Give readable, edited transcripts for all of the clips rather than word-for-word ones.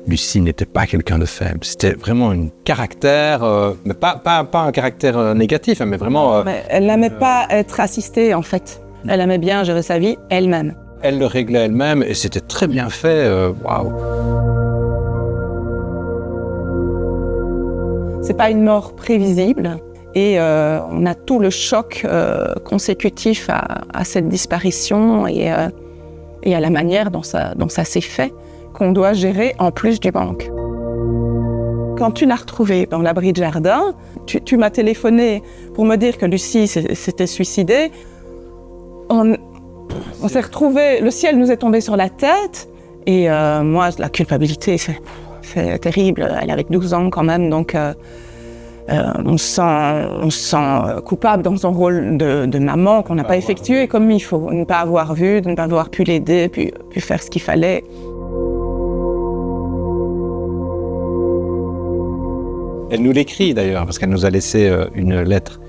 Lucie n'était pas quelqu'un de faible. C'était vraiment un caractère, mais pas un caractère négatif, mais vraiment... Mais elle n'aimait pas être assistée, en fait. Elle aimait bien gérer sa vie elle-même. Elle le réglait elle-même et c'était très bien fait. Waouh. C'est pas une mort prévisible et on a tout le choc consécutif à cette disparition et à la manière dont ça s'est fait qu'on doit gérer en plus du manque. Quand tu l'as retrouvée dans l'abri de jardin, tu m'as téléphoné pour me dire que Lucie s'était suicidée. On s'est retrouvés, le ciel nous est tombé sur la tête et moi, la culpabilité, c'est terrible. Elle avait 12 ans quand même, donc on se sent coupable dans son rôle de maman qu'on n'a pas effectué comme il faut. De ne pas avoir vu, de ne pas avoir pu l'aider, puis faire ce qu'il fallait. Elle nous l'écrit d'ailleurs, parce qu'elle nous a laissé une lettre.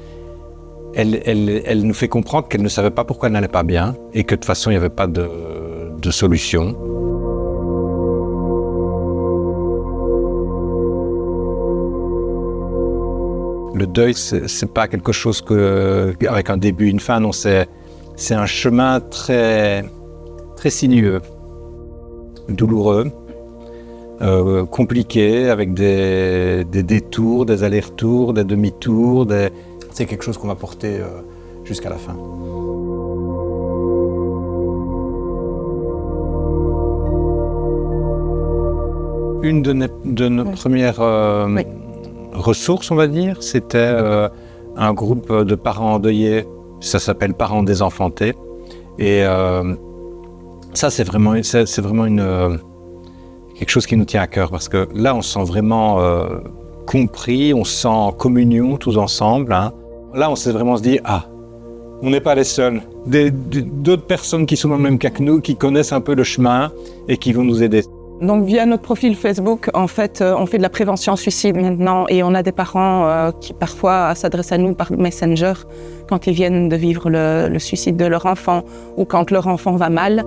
Elle nous fait comprendre qu'elle ne savait pas pourquoi elle n'allait pas bien et que de toute façon, il n'y avait pas de solution. Le deuil, c'est pas quelque chose avec un début, une fin, non, c'est un chemin très, très sinueux, douloureux, compliqué, avec des détours, des allers-retours, des demi-tours, c'est quelque chose qu'on va porter jusqu'à la fin. Une de nos premières ressources, on va dire, c'était un groupe de parents endeuillés. Ça s'appelle Parents désenfantés. Et ça, c'est vraiment quelque chose qui nous tient à cœur parce que là, on se sent vraiment compris, on se sent en communion tous ensemble. Hein. Là, on s'est vraiment dit, on n'est pas les seuls. D'autres personnes qui sont dans le même cas que nous, qui connaissent un peu le chemin et qui vont nous aider. Donc via notre profil Facebook, en fait, on fait de la prévention suicide maintenant et on a des parents qui parfois s'adressent à nous par Messenger quand ils viennent de vivre le suicide de leur enfant ou quand leur enfant va mal.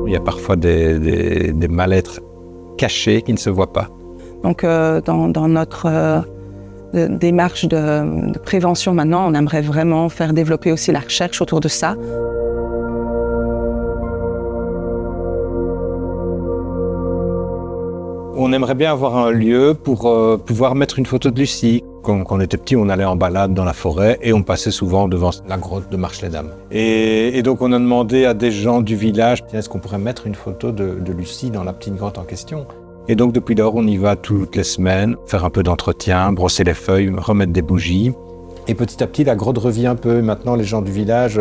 Il y a parfois des mal-être cachés qui ne se voient pas. Donc dans notre démarche de prévention maintenant, on aimerait vraiment faire développer aussi la recherche autour de ça. On aimerait bien avoir un lieu pour pouvoir mettre une photo de Lucie. Quand on était petit, on allait en balade dans la forêt et on passait souvent devant la grotte de Marche-les-Dames. Et donc on a demandé à des gens du village, est-ce qu'on pourrait mettre une photo de Lucie dans la petite grotte en question ? Et donc depuis lors, on y va toutes les semaines, faire un peu d'entretien, brosser les feuilles, remettre des bougies. Et petit à petit, la grotte revit un peu. Maintenant, les gens du village,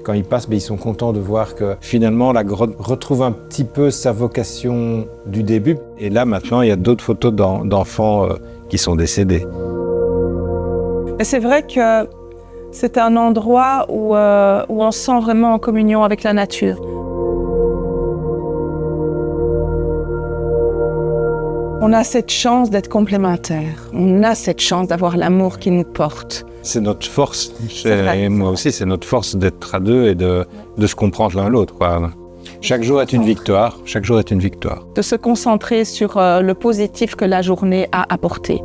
quand ils passent, ils sont contents de voir que finalement, la grotte retrouve un petit peu sa vocation du début. Et là, maintenant, il y a d'autres photos d'enfants qui sont décédés. Et c'est vrai que c'est un endroit où on se sent vraiment en communion avec la nature. On a cette chance d'être complémentaires. On a cette chance d'avoir l'amour qui nous porte. C'est notre force, et moi aussi, c'est notre force d'être à deux et de se comprendre l'un l'autre, quoi. Chaque jour est une victoire, chaque jour est une victoire. De se concentrer sur le positif que la journée a apporté.